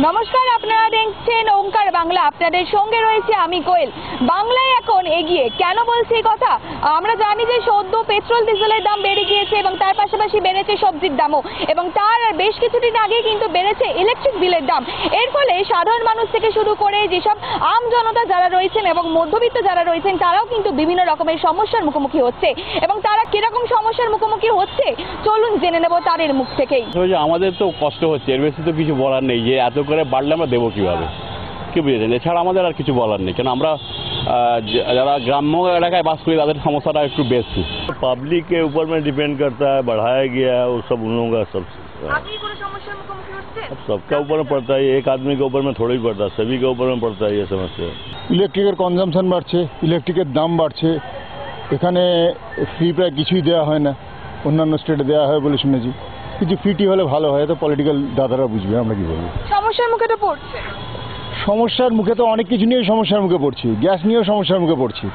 নমস্কার, আপনারা দেখছেন ওঙ্কার বাংলা। আপনাদের সঙ্গে রয়েছে আমি কোয়েল। বাংলায় এখন এগিয়ে কেন বলছি এই কথা? আমরা জানি যে সদ্য পেট্রোল ডিজেলের দাম বেড়ে গিয়েছে এবং তার পাশাপাশি বেড়েছে সবজির দামও, এবং তার বেশ কিছুদিন আগে কিন্তু বেড়েছে ইলেকট্রিক বিলের দাম। এর ফলে সাধারণ মানুষ থেকে শুরু করে যেসব আম জনতা যারা রয়েছেন এবং মধ্যবিত্ত যারা রয়েছেন তারাও কিন্তু বিভিন্ন রকমের সমস্যার মুখোমুখি হচ্ছে। এবং তারা কিরকম সমস্যার মুখোমুখি হচ্ছে চলুন জেনে নেব তাদের মুখ থেকেই। আমাদের তো কষ্ট হচ্ছে, এর বেশি তো কিছু বলার নেই যে এত করে বাড়লে আমরা দেবো কীভাবে, কি বুঝেছেন? এছাড়া আমাদের আর কিছু বলার নেই, কেন আমরা যারা গ্রাম্য এলাকায় বাস করি তাদের সমস্যাটা একটু বেশি। पब्लिक के ऊपर में डिपेंड करता है, बढ़ाया गया है वो सब उन लोगों का सब अब सबका ऊपर में पड़ता है, एक आदमी के ऊपर में थोड़ा ही पड़ता है, सभी के ऊपर में पड़ता है ये समस्या। ইলেকট্রিকের কনজামশন বাড়ছে, ইলেকট্রিকের দাম বাড়ছে। এখানে ফ্রি প্রায় কিছুই দেওয়া হয় না, অন্যান্য স্টেটে দেওয়া হয় বলে শুনেছি। কিছু ফ্রিটি হলে ভালো হয়, তো পলিটিক্যাল দাদারা বুঝবে আমরা কি বলবো। সমস্যার মুখে তো পড়ছে, সমস্যার মুখে তো অনেক কিছু নিয়েই সমস্যার মুখে পড়ছি। গ্যাস নিয়েও সমস্যার মুখে পড়ছি,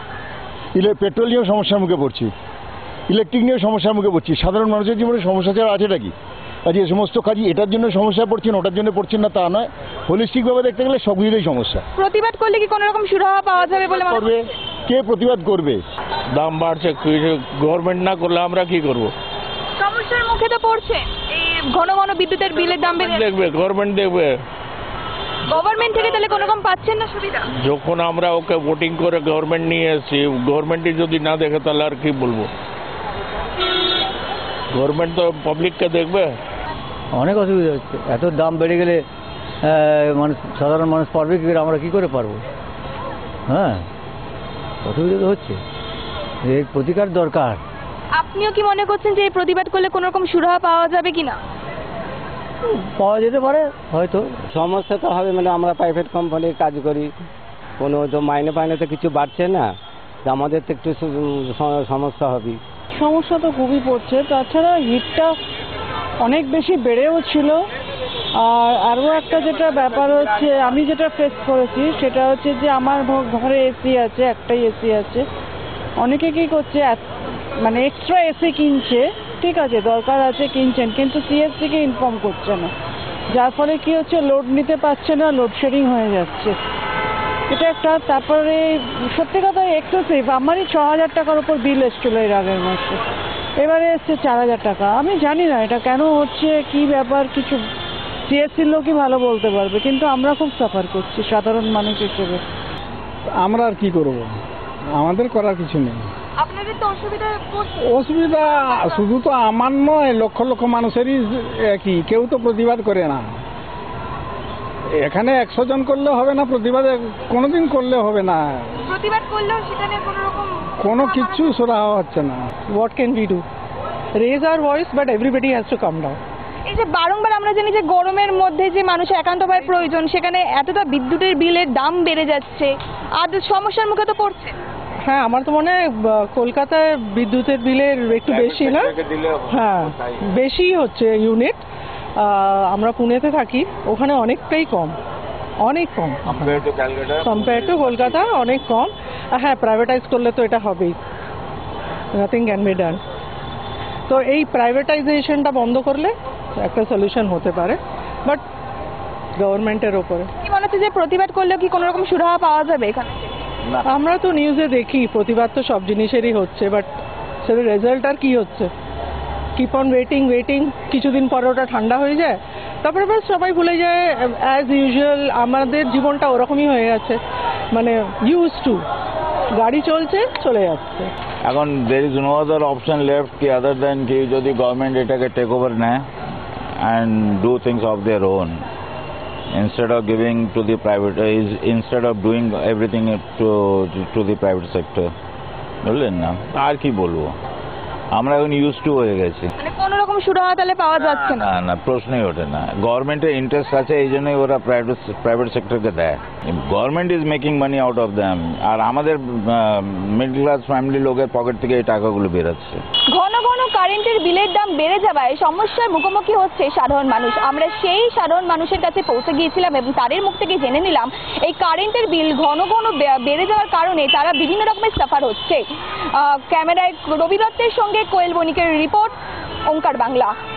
পেট্রোল নিয়েও সমস্যার মুখে পড়ছি, ইলেকট্রিক নিয়েও সমস্যার মুখে পড়ছি। সাধারণ মানুষের জীবনে সমস্যা ছাড়া আছেটা কি? আজ এই সমস্ত কাজই এটার জন্য সমস্যায় পড়ছেন, ওটার জন্য পড়ছেন না তা নয়। হোলিস্টিকভাবে দেখতে গেলে সব কিছুতেই সমস্যা। প্রতিবাদ করলে কি কোনো রকম সুরাহা পাওয়া যাবে বলে মনে করবে হচ্ছে? কে প্রতিবাদ করবে? দাম বাড়ছে, গভর্নমেন্ট না করলে আমরা কি করব? সমস্যার মুখে তো পড়ছে, এই ঘন ঘন বিদ্যুতের বিলের দাম বেড়ে। দেখবে, গভর্নমেন্ট দেখবে। গভর্নমেন্ট থেকে তাহলে কোনো রকম পাচ্ছেন না সুবিধা? যখন আমরা ওকে ভোটিং করে গভর্নমেন্ট নিয়ে এসেছি, গভর্নমেন্টই যদি না দেখে তাহলে আর কি বলবো? গভর্নমেন্ট তো পাবলিককে দেখবে। অনেক অসুবিধা হচ্ছে, এত দাম বেড়ে গেলে মানুষ, সাধারণ মানুষ পারবে কি করে? আমরা কী করে পারবো? হ্যাঁ, অসুবিধা তো হচ্ছে, এর প্রতিকার দরকার। আপনিও কি মনে করছেন যে এই প্রতিবাদ করলে কোনো রকম সুরাহা পাওয়া যাবে কিনা? পাওয়া যেতে পারে হয়তো। সমস্যা তো হবে, মানে আমরা প্রাইভেট কোম্পানির কাজ করি, কোনো তো মাইনে পাইনে তো কিছু বাড়ছে না, তো আমাদের তো একটু সমস্যা হবে। সমস্যা তো খুবই পড়ছে, তাছাড়া হিটটা অনেক বেশি বেড়েও ছিল। আর আরও একটা যেটা ব্যাপার হচ্ছে, আমি যেটা ফেস করেছি সেটা হচ্ছে যে আমার ঘরে এসি আছে, একটাই এসি আছে। অনেকে কী করছে, মানে এক্সট্রা এসি কিনছে, ঠিক আছে দরকার আছে কিনছেন, কিন্তু সিএসসিকে ইনফর্ম করছে না, যার ফলে কী হচ্ছে, লোড নিতে পারছে না, লোডশেডিং হয়ে যাচ্ছে। এটা একটা। তারপরে সত্যি কথা এক্সেসিভ, আমারই 6,000 টাকার ওপর বিল এসেছিলো এর আগের মাসে, এবারে এসছে 4,000 টাকা। আমি জানি না এটা কেন হচ্ছে, কি ব্যাপার, কিছু সিএসসির লোকই ভালো বলতে পারবে, কিন্তু আমরা খুব সাফার করছি সাধারণ মানুষ হিসেবে। আমরা আর কি করব, আমাদের করার কিছু নেই। আপনাদের তো অসুবিধা পড়ছে। অসুবিধা শুধু তো আমার নয়, লক্ষ লক্ষ মানুষেরই কি, কেউ তো প্রতিবাদ করে না। এখানে 100 জন করলে হবে না প্রতিবাদ, কোনোদিন করলে হবে না। প্রতিবাদ করলেও সেখানে কোনো রকম কোনো কিচ্ছু সুরাহা হচ্ছে না। What can we do? Raise our voice, but everybody has to come down. এই যে বারংবার আমরা জানি যে গরমের মধ্যে যে মানুষের একান্তভাবে প্রয়োজন, সেখানে এতটা বিদ্যুতের বিলের দাম বেড়ে যাচ্ছে, আর সমস্যার মুখে তো পড়ছে। হ্যাঁ, আমার তো মনে হয় কলকাতায় বিদ্যুতের বিলের একটু বেশি না? হ্যাঁ, বেশি হচ্ছে ইউনিট। আমরা পুনেতে থাকি, ওখানে অনেকটাই কম, অনেক কম কম্পেয়ার টু কলকাতা, অনেক কম। হ্যাঁ, প্রাইভেটাইজ করলে তো এটা হবেই, নাথিং ক্যান বি ডান। তো এই প্রাইভেটাইজেশনটা বন্ধ করলে একটা সলিউশন হতে পারে, বাট গভর্নমেন্টের ওপরে। কি মনে হচ্ছে যে প্রতিবাদ করলেও কি কোনো রকম সুরাহা পাওয়া যাবে এখানে? আমরা তো নিউজে দেখি প্রতিবাদ তো সব জিনিসেরই হচ্ছে, বাট সেটা রেজাল্ট আর কি হচ্ছে? কিপ অন ওয়েটিং, কিছুদিন পরে ওটা ঠান্ডা হয়ে যায়, তারপরে ব্যাস সবাই ভুলে যায়, অ্যাজ ইউজুয়াল। আমাদের জীবনটা ওরকমই হয়ে গেছে, মানে ইউজ টু, গাড়ি চলছে চলে যাচ্ছে। এখন there is no other option left কি আদার দেন কি যদি গভর্নমেন্ট এটাকে টেক ওভার নেয় and do things of their own instead of giving to the private, instead of doing everything to the private sector. বুঝলেন না? আর কি বলবো, আমরা এখন ইউজ টু হয়ে গেছি। মানে কোনো রকম সুরাহা তাহলে পাওয়া যাচ্ছে না? না, প্রশ্নই ওঠে না। গভর্নমেন্টের ইন্টারেস্ট আছে, এই জন্যই ওরা প্রাইভেট সেক্টরকে দেয়। Government is making money out of them, আর আমাদের মিডল ক্লাস ফ্যামিলি লোকের পকেট থেকে এই টাকাগুলো বেরোচ্ছে। ঘন ঘন কারেন্টের বিলের দাম বেড়ে যাওয়ায় সমস্যার মুখোমুখি হচ্ছে সাধারণ মানুষ। আমরা সেই সাধারণ মানুষের কাছে পৌঁছে গিয়েছিলাম এবং তাদের মুখ থেকে জেনে নিলাম এই কারেন্টের বিল ঘন ঘন বেড়ে যাওয়ার কারণে তারা বিভিন্ন রকমের সাফার হচ্ছে। ক্যামেরায় রবি দত্তের সঙ্গে কোয়েল বণিকের রিপোর্ট, ওঙ্কার বাংলা।